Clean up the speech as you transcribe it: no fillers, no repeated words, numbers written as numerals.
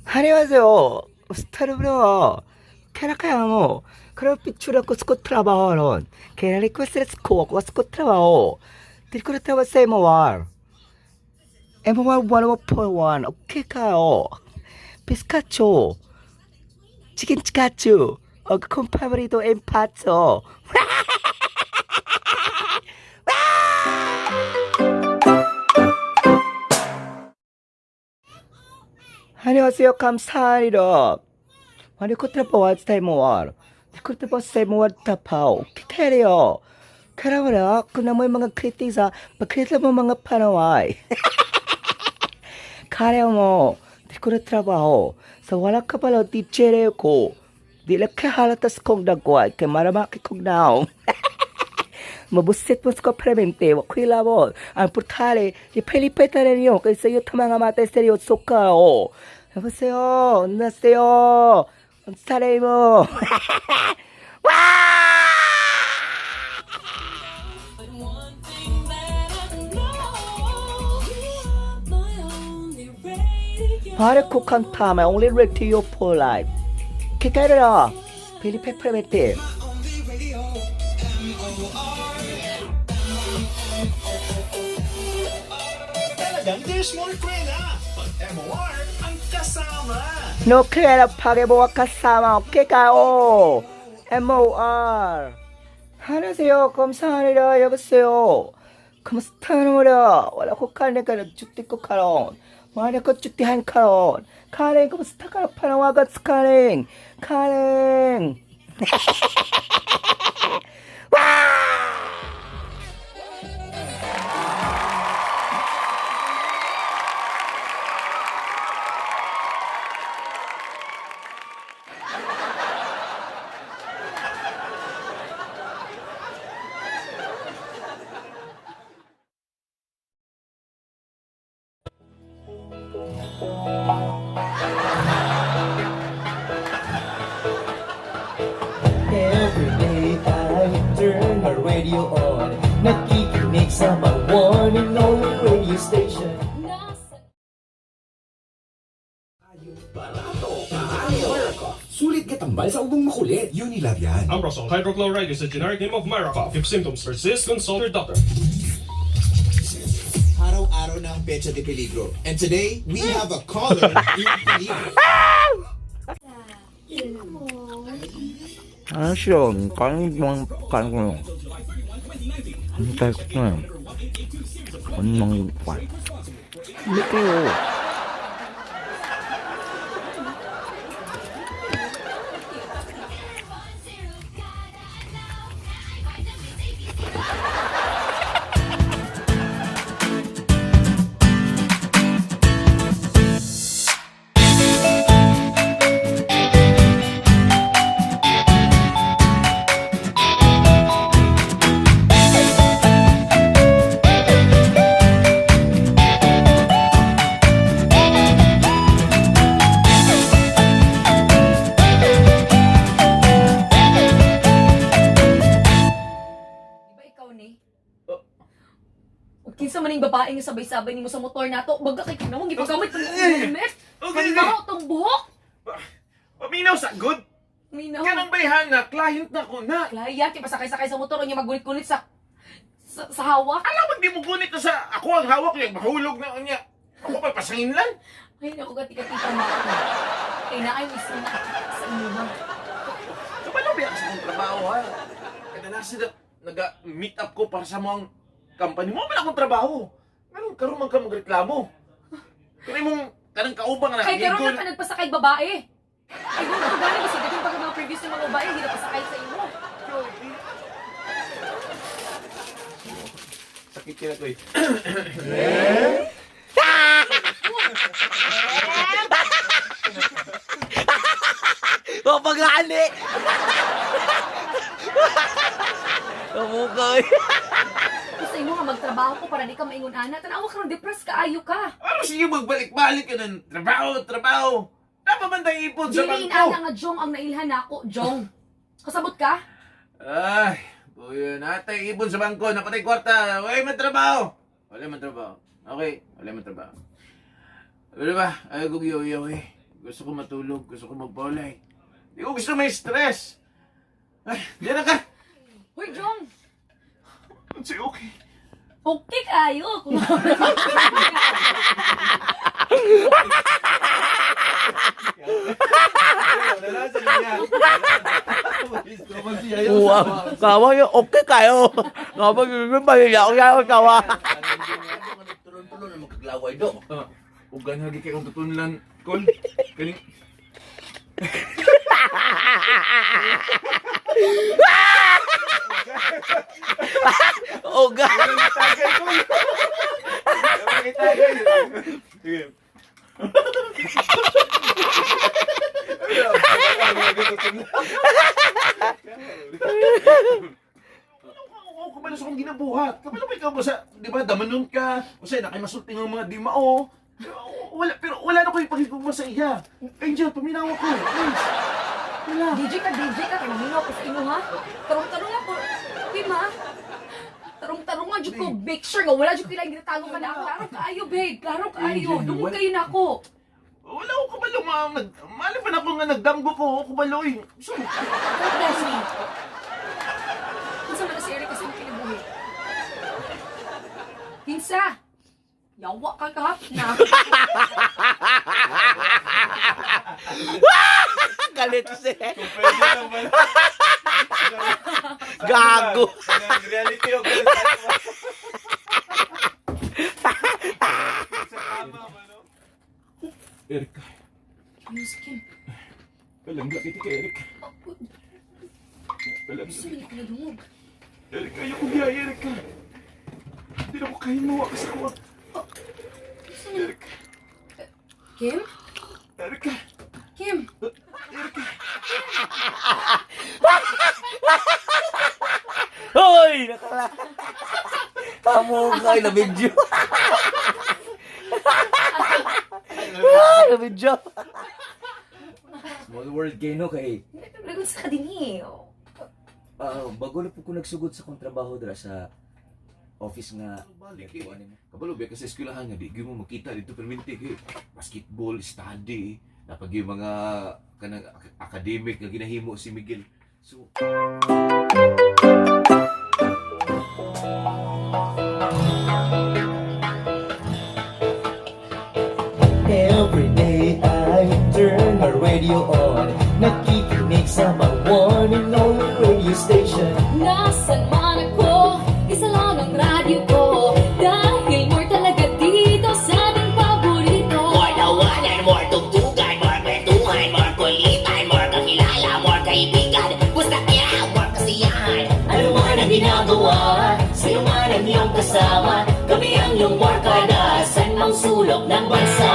안녕하세요. 스타르브로 캐라카야모 크로피추라코 스코트라바오론 게라리코스레스코 스코트라바오 디코르타바 세모왈 MOR 101 오케카요 피스카초 치킨 치카츄 콤파브리도 엠파초 안녕하세요. 감사합니다. 아니 코트라파 와스타이모알 코트라파 세모알 타파오 키테리오 카라바라 kunamoy mga kritisa pagkrita mo mga panaway kaya mo di ko na trabaho sa wala ka pala di chere ko di lang kahalatas kong dagway kay maramaki kong naong mabusit mo sa premente wakila mo ang putare di pelipeta ninyo kay sa iyo tamang amate seryoso ka o 여보세요. 안녕하세요. 사레이모. 와! 바르코 칸타 my only radio for life. 기다려라. 필리페 프레메티. There's more kwela pag MOR ang kasama. No krera 파게보와 카사마 오케가오. MOR. 안녕하세요. 감사합니다. 여보세요. 감스타노라. wala ko kanin ka nagjuti ko karon. Mara ko jutihan karon. Kanin ko basta ka panawagat sa kanin. Kanin. Every day I turn my radio on. Nakikinig sa my one and only radio station. Barato, kaayoh. Sulit ka tambal sa ubong makulit. Unilab yan. Ambrosol hydrochloride is a generic name of Myra. If symptoms persist, consult your doctor. Araw-araw na ang Pecha de Peligro. And today, we have a caller in peligro. 아 싫어. 까는 거. 안 달구나. 안 먹는 거. 이게요. Kinsa man ning babae nga sabay-sabay nimo sa motor nato, baga kay kinamong gipagamit pa ni helmet. Kanimo tong buhok? Paminaw sa good. Minaw. Kanang bayhan na, client na ko na. Klaya kay pasakay-sakay sa motor nya magunit-gunit sa hawak. Alam mo, di mo gunit na sa ako ang hawak niya, mahulog na niya. Ako pa pasangin lang. Ay nako gati-gati mo. Kay naay isa na sa inyo ba? Kabalo ba sa akong trabaho ha? Kadalasan na nag-meet up ko para sa mga company mo, wala akong trabaho. Ganun, karoon man ka magreklamo. Kaya mong kanang kaubang na Kay karon na ka nagpasakay babae. Ay kung ako gani kasi dating pag mga previous ng mga babae hindi na pasakay sa imo. Sakit kina ko eh. O pag-aali! Kamukoy! Gusto imo nga magtrabaho ko para di ka maingon ana. Tanawa ka ron depressed kaayo ka. Ano sige magbalik-balik ka ng trabaho. Napamantay ipon sa Dili bangko. ina nga Jong ang nailhan nako, Jong. Kasabot ka? Ay, buyo natay ibon sa bangko, napatay kwarta. Wala man trabaho. Okay, wala man trabaho. Ano ba? Ay, gugyo eh. Gusto ko matulog. Gusto ko magbolay. Di ko gusto may stress. Ay, diyan na ka. Hoy, Jong! Sige, okay. Okay kayo! Wow, kawa yung okay kayo. Kawa yung pamilya ko yung kawa. Tulon-tulon na magkaglaway do. Ugan lagi kayo kung tutunlan. Kol, kaling... Oh, God. Tagay, Kol! Tagay. Sige. Kapalos akong ginabuhat. Kapalos ikaw ba sa, di ba, damanon ka. O sa'yo, nakimasulting ang mga di mao. Pero wala na ko yung pagigugma sa iya. Angel, paminawa ko. Please. Wala. DJ ka, kaya hino ako sa inyo, ha? Tarong-tarong ako. Okay, ma? Tarong-tarong nga, dyan ko. Make sure nga, wala dyan kailangan ginatalo ka na ako. Klaro kaayo, babe. Klaro kaayo. Dumog kayo na ako. Wala ko kabalo, ma'am. Mali pa na ako nga nagdamgo ko. Kabaloy. So, God bless me. Kinsa man na si Eric kasi kinabuhi. Kinsa? Yawa ka kahapon na. Galit siya. Gago. reality o Erika. Ano si Kim? Palangga kita kay Erika. Palangga. Gusto niya ka nadungog. Erika, ayoko niya, Erika. Hindi na ko kahinuwa kasi ko. Gusto niya? Kim? Erika. Kim? Hoy! Nakala. Kamukay na video. Na video. Small world kayo no kay. Lagot sa kadini. Bago na po ko nagsugod sa kong trabaho dira sa office nga Balik eh. Kabalo ba kasi eskwelahan nga di gyud mo makita dito perminti kay basketball, study, napag yung mga kanang academic nga ginahimo si Miguel. So Every day I turn my radio on. Nakikinig sa my one and only radio station. Nasaan man ako, isa lang ang radyo ko. Dahil more talaga dito sa ating paborito. More tawanan, more tugtugan, more kwentuhan, more kulitan, more kakilala, more kaibigan. Basta kaya, more kasiyahan. Ano man ang ginagawa, sino man ang iyong kasama. Kami ang iyong more kada, saan mang sulok ng bansa.